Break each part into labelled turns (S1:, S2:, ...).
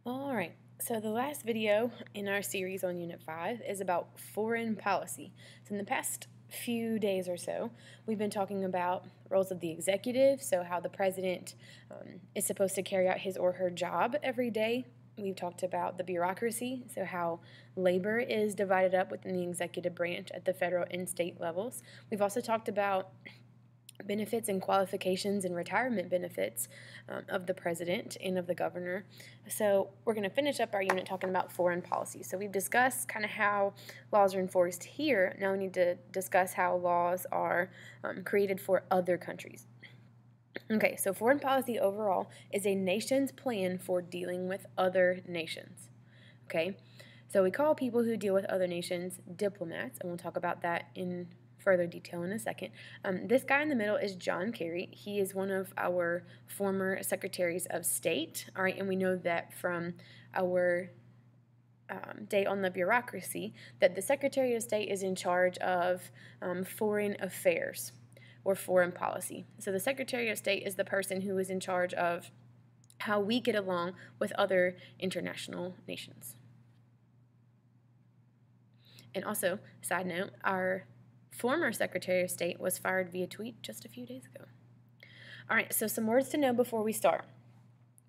S1: All right, so the last video in our series on Unit 5 is about foreign policy. So in the past few days or so, we've been talking about roles of the executive, so how the president is supposed to carry out his or her job every day. We've talked about the bureaucracy, so how labor is divided up within the executive branch at the federal and state levels. We've also talked about benefits and qualifications and retirement benefits of the president and of the governor. So we're going to finish up our unit talking about foreign policy. So we've discussed kind of how laws are enforced here. Now we need to discuss how laws are created for other countries. Okay, so foreign policy overall is a nation's plan for dealing with other nations. Okay, so we call people who deal with other nations diplomats, and we'll talk about that in further detail in a second. This guy in the middle is John Kerry. He is one of our former secretaries of state, all right, and we know that from our day on the bureaucracy that the Secretary of State is in charge of foreign affairs or foreign policy. So the Secretary of State is the person who is in charge of how we get along with other international nations. And also, side note, our former Secretary of State was fired via tweet just a few days ago. All right, so some words to know before we start.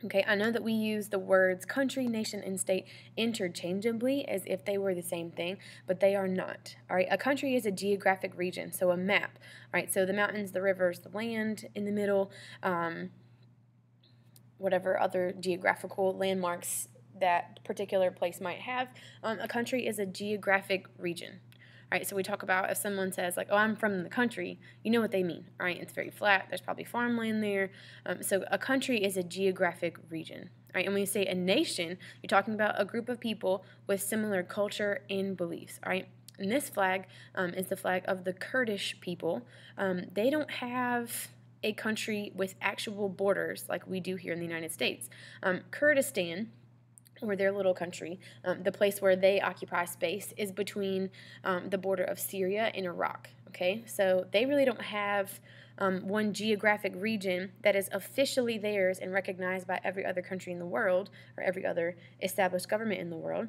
S1: Okay, I know that we use the words country, nation, and state interchangeably as if they were the same thing, but they are not. All right, a country is a geographic region, so a map. All right, so the mountains, the rivers, the land in the middle, whatever other geographical landmarks that particular place might have. A country is a geographic region. All right, so we talk about if someone says like, oh, I'm from the country, you know what they mean, all right? It's very flat. There's probably farmland there. So a country is a geographic region. All right, and when you say a nation, you're talking about a group of people with similar culture and beliefs, all right? And this flag is the flag of the Kurdish people. They don't have a country with actual borders like we do here in the United States. Kurdistan, or their little country, the place where they occupy space is between the border of Syria and Iraq. Okay, so they really don't have one geographic region that is officially theirs and recognized by every other country in the world or every other established government in the world.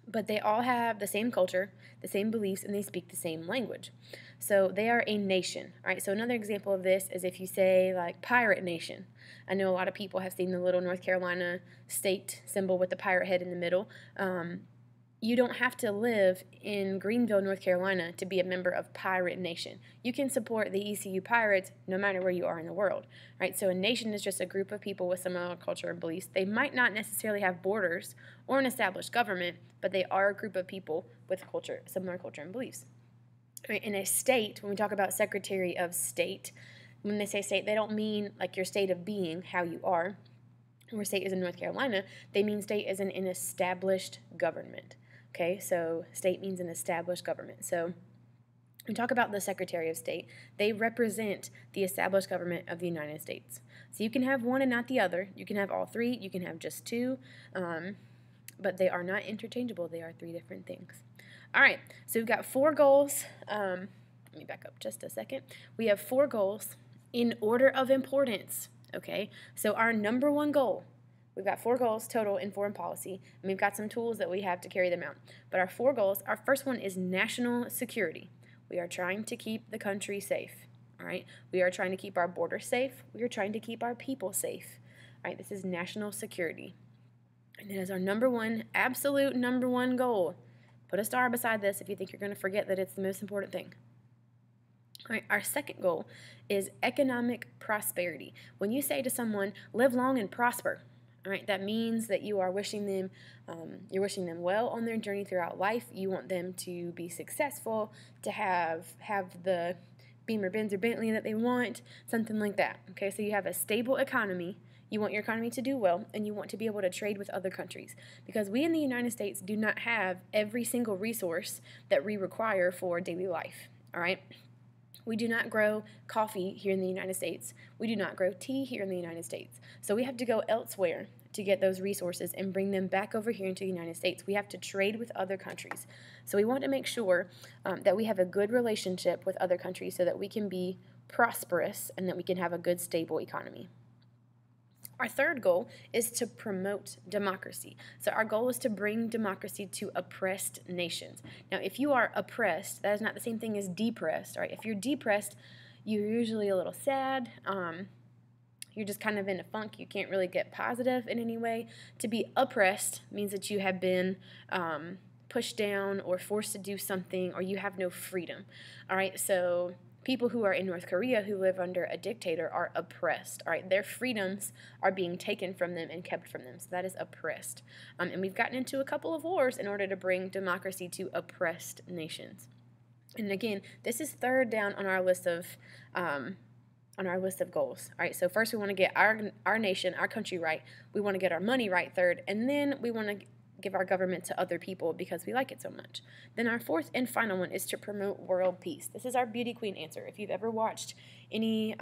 S1: But they all have the same culture, the same beliefs, and they speak the same language. So they are a nation. All right, so another example of this is if you say like pirate nation. I know a lot of people have seen the little North Carolina state symbol with the pirate head in the middle. You don't have to live in Greenville, North Carolina to be a member of Pirate Nation. You can support the ECU Pirates no matter where you are in the world, right? So a nation is just a group of people with similar culture and beliefs. They might not necessarily have borders or an established government, but they are a group of people with similar culture and beliefs. Right? In a state, when we talk about Secretary of State, when they say state, they don't mean like your state of being, how you are, or state is in North Carolina. They mean state as an established government. Okay, so state means an established government. So we talk about the Secretary of State. They represent the established government of the United States. So you can have one and not the other. You can have all three. You can have just two. But they are not interchangeable. They are three different things. All right, so we've got 4 goals. Let me back up just a second. We have 4 goals in order of importance. Okay, so our number 1 goal, we've got 4 goals total in foreign policy, and we've got some tools that we have to carry them out. But our 4 goals, our first one is national security. We are trying to keep the country safe. All right, we are trying to keep our border safe. We are trying to keep our people safe. All right, this is national security. And that is our number 1, absolute number 1 goal. Put a star beside this if you think you're going to forget that it's the most important thing. All right, our second goal is economic prosperity. When you say to someone, live long and prosper, all right, that means that you are wishing them, well on their journey throughout life. You want them to be successful, to have the Beamer, Benz, or Bentley that they want, something like that. Okay, so you have a stable economy. You want your economy to do well, and you want to be able to trade with other countries. Because we in the United States do not have every single resource that we require for daily life. All right? We do not grow coffee here in the United States. We do not grow tea here in the United States. So we have to go elsewhere to get those resources and bring them back over here into the United States. We have to trade with other countries. So we want to make sure that we have a good relationship with other countries so that we can be prosperous and that we can have a good, stable economy. Our third goal is to promote democracy. So our goal is to bring democracy to oppressed nations. Now, if you are oppressed, that is not the same thing as depressed, right? If you're depressed, you're usually a little sad. You're just kind of in a funk. You can't really get positive in any way. To be oppressed means that you have been pushed down or forced to do something, or you have no freedom. All right, so people who are in North Korea who live under a dictator are oppressed. All right, their freedoms are being taken from them and kept from them. So that is oppressed. And we've gotten into a couple of wars in order to bring democracy to oppressed nations. And again, this is third down on our list of goals. All right, so first we want to get our nation, our country right. We want to get our money right third, and then we want to give our government to other people because we like it so much. Then our fourth and final one is to promote world peace. This is our beauty queen answer. If you've ever watched any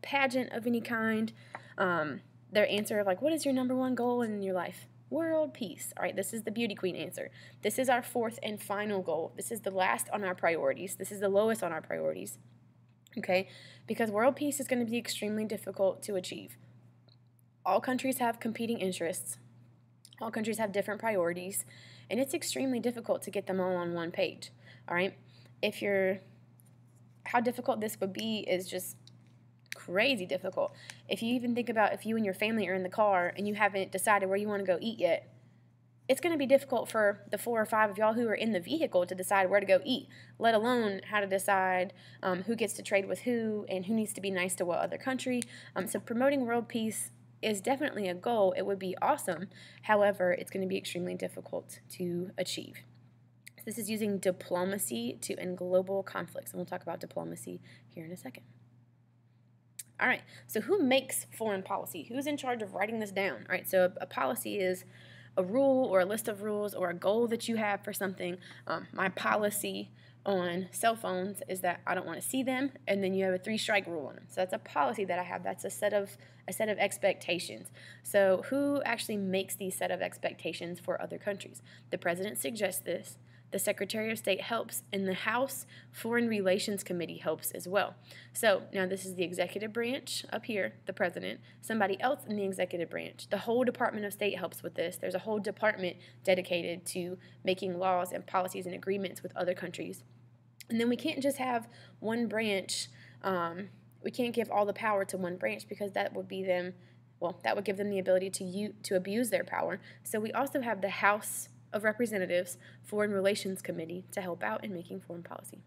S1: pageant of any kind, their answer of like, what is your number one goal in your life? World peace. All right, this is the beauty queen answer. This is our fourth and final goal. This is the last on our priorities. This is the lowest on our priorities. Okay, because world peace is going to be extremely difficult to achieve. All countries have competing interests. All countries have different priorities, and it's extremely difficult to get them all on one page. All right, how difficult this would be is just crazy difficult. If you even think about if you and your family are in the car and you haven't decided where you want to go eat yet, it's going to be difficult for the 4 or 5 of y'all who are in the vehicle to decide where to go eat, let alone how to decide who gets to trade with who and who needs to be nice to what other country. So promoting world peace is definitely a goal. It would be awesome. However, it's going to be extremely difficult to achieve. This is using diplomacy to end global conflicts, and we'll talk about diplomacy here in a second. All right, so who makes foreign policy? Who's in charge of writing this down? All right, so a policy is a rule or a list of rules or a goal that you have for something. My policy on cell phones is that I don't want to see them, and then you have a 3-strike rule on them. So that's a policy that I have. That's a set of expectations. So who actually makes these set of expectations for other countries? The president suggests this. The Secretary of State helps, and the House Foreign Relations Committee helps as well. So now this is the executive branch up here, the president, somebody else in the executive branch. The whole Department of State helps with this. There's a whole department dedicated to making laws and policies and agreements with other countries. And then we can't just have one branch. We can't give all the power to one branch because that would be them. Well, that would give them the ability to abuse their power. So we also have the House of Representatives Foreign Relations Committee to help out in making foreign policy.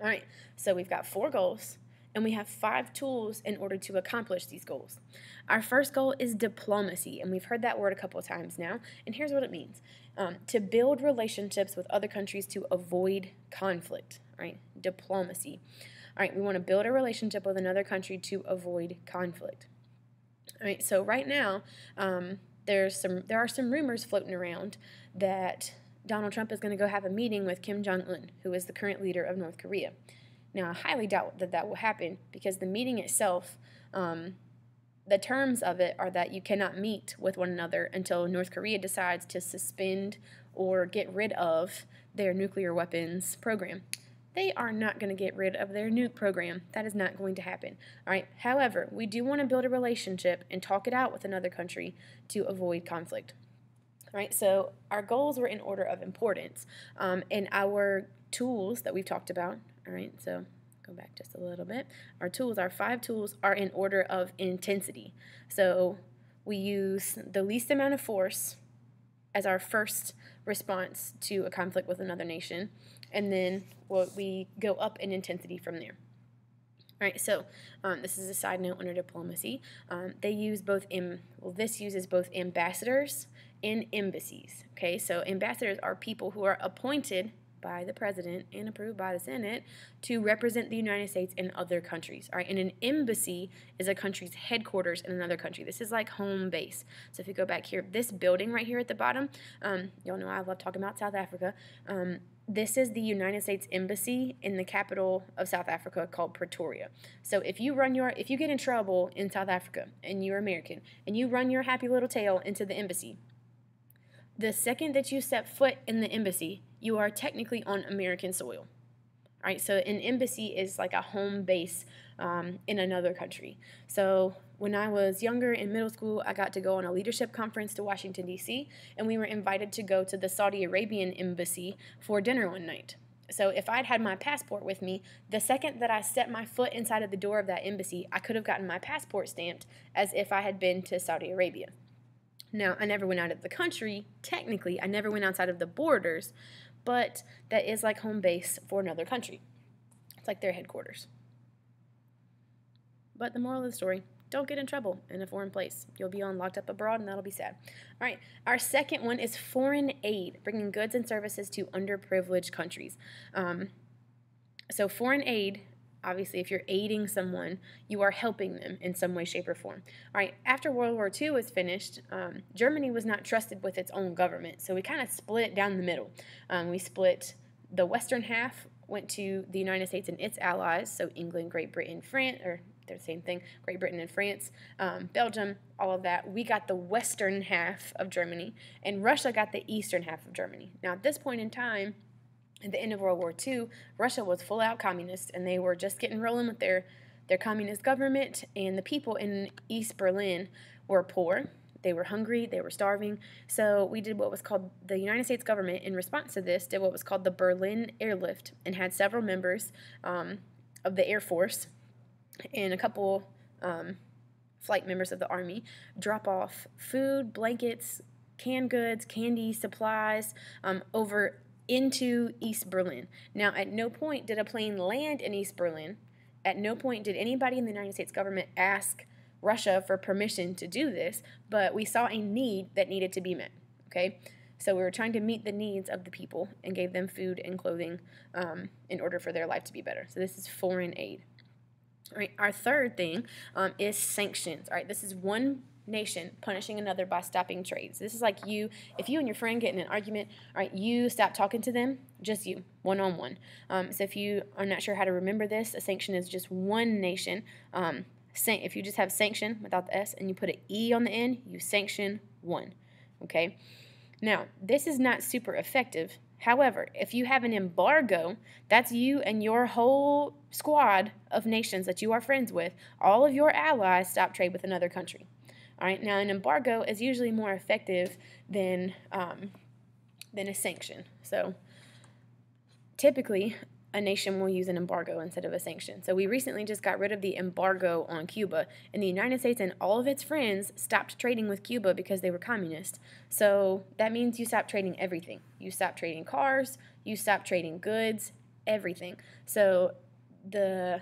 S1: All right, so we've got 4 goals, and we have 5 tools in order to accomplish these goals. Our first goal is diplomacy, and we've heard that word a couple of times now, and here's what it means. To build relationships with other countries to avoid conflict, right? Diplomacy. All right, we want to build a relationship with another country to avoid conflict. All right, so right now, there are some rumors floating around that Donald Trump is going to go have a meeting with Kim Jong-un, who is the current leader of North Korea. Now, I highly doubt that will happen because the meeting itself, the terms of it are that you cannot meet with one another until North Korea decides to suspend or get rid of their nuclear weapons program. They are not going to get rid of their nuke program. That is not going to happen. All right. However, we do want to build a relationship and talk it out with another country to avoid conflict. All right. So our goals were in order of importance, and our tools that we've talked about. All right. So go back just a little bit. Our 5 tools are in order of intensity. So we use the least amount of force as our first response to a conflict with another nation, and then we go up in intensity from there. All right, so this is a side note under diplomacy. This uses both ambassadors and embassies. Okay, so ambassadors are people who are appointed by the president and approved by the Senate to represent the United States in other countries. All right, and an embassy is a country's headquarters in another country. This is like home base. So if you go back here, this building right here at the bottom, y'all know I love talking about South Africa. This is the United States Embassy in the capital of South Africa called Pretoria. So if you get in trouble in South Africa and you're American and you run your happy little tail into the embassy, the second that you step foot in the embassy, you are technically on American soil. All right, so an embassy is like a home base in another country. So when I was younger in middle school, I got to go on a leadership conference to Washington, D.C., and we were invited to go to the Saudi Arabian embassy for dinner one night. So if I'd had my passport with me, the second that I stepped my foot inside of the door of that embassy, I could have gotten my passport stamped as if I had been to Saudi Arabia. Now, I never went out of the country, technically. I never went outside of the borders, but that is like home base for another country. It's like their headquarters. But the moral of the story, don't get in trouble in a foreign place. You'll be on locked up abroad, and that'll be sad. All right, our second one is foreign aid, bringing goods and services to underprivileged countries. So foreign aid, obviously, if you're aiding someone, you are helping them in some way, shape, or form. All right, after World War II was finished, Germany was not trusted with its own government, so we kind of split it down the middle. We split the western half, went to the United States and its allies, so England, Great Britain, France, or they're the same thing, Great Britain and France, Belgium, all of that. We got the western half of Germany, and Russia got the eastern half of Germany. Now, at this point in time, at the end of World War II, Russia was full-out communist, and they were just getting rolling with their communist government, and the people in East Berlin were poor. They were hungry. They were starving. So we did what was called, the United States government, in response to this, did what was called the Berlin Airlift, and had several members of the Air Force and a couple flight members of the Army drop off food, blankets, canned goods, candy, supplies over into East Berlin. Now, at no point did a plane land in East Berlin. At no point did anybody in the United States government ask Russia for permission to do this, but we saw a need that needed to be met, okay? So we were trying to meet the needs of the people and gave them food and clothing in order for their life to be better. So this is foreign aid. All right, our third thing is sanctions. All right, this is one nation punishing another by stopping trade. So this is like if you and your friend get in an argument, all right, you stop talking to them, just you, one-on-one. So if you are not sure how to remember this, a sanction is just one nation. If you just have sanction without the S and you put an E on the end, you sanction one, okay? Now, this is not super effective. However, if you have an embargo, that's you and your whole squad of nations that you are friends with, all of your allies stop trade with another country. All right, now an embargo is usually more effective than a sanction. So typically, a nation will use an embargo instead of a sanction. So we recently just got rid of the embargo on Cuba, and the United States and all of its friends stopped trading with Cuba because they were communist. So that means you stop trading everything. You stop trading cars, you stop trading goods, everything. So the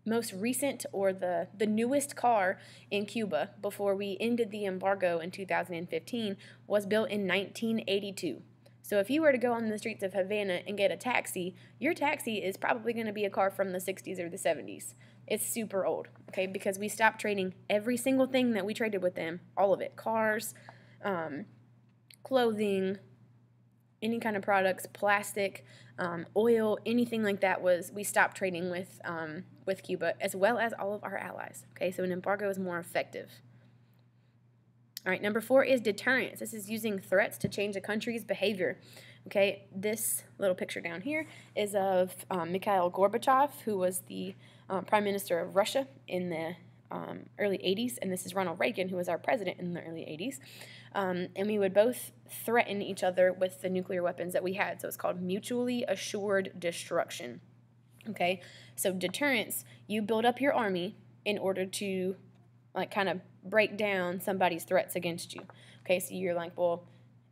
S1: most recent or the newest car in Cuba before we ended the embargo in 2015 was built in 1982. So if you were to go on the streets of Havana and get a taxi, your taxi is probably going to be a car from the 60s or the 70s. It's super old, okay, because we stopped trading every single thing that we traded with them, all of it, cars, clothing, any kind of products, plastic, oil, anything like that we stopped trading with Cuba, as well as all of our allies, okay, so an embargo is more effective. All right, number 4 is deterrence. This is using threats to change a country's behavior. Okay, this little picture down here is of Mikhail Gorbachev, who was the Prime Minister of Russia in the early 80s, and this is Ronald Reagan, who was our president in the early 80s. And we would both threaten each other with the nuclear weapons that we had, so it's called mutually assured destruction. Okay, so deterrence, you build up your army in order to kind of break down somebody's threats against you. Okay, so you're like, well,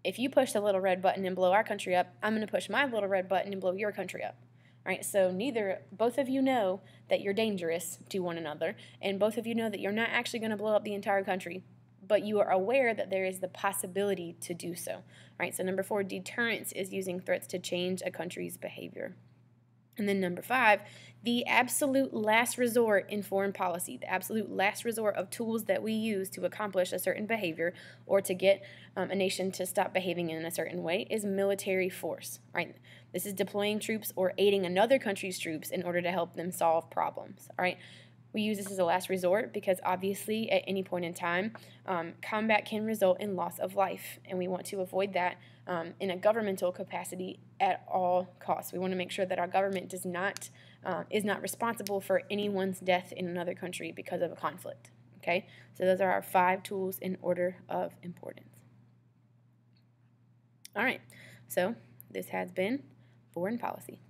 S1: if you push the little red button and blow our country up, I'm going to push my little red button and blow your country up. All right, so both of you know that you're dangerous to one another, and both of you know that you're not actually going to blow up the entire country, but you are aware that there is the possibility to do so. All right, so number 4, deterrence is using threats to change a country's behavior. And then number 5, the absolute last resort in foreign policy, the absolute last resort of tools that we use to accomplish a certain behavior or to get a nation to stop behaving in a certain way is military force, right? This is deploying troops or aiding another country's troops in order to help them solve problems, all right? We use this as a last resort because obviously at any point in time, combat can result in loss of life, and we want to avoid that in a governmental capacity at all costs. We want to make sure that our government does not is not responsible for anyone's death in another country because of a conflict. Okay, so those are our 5 tools in order of importance. All right, so this has been foreign policy.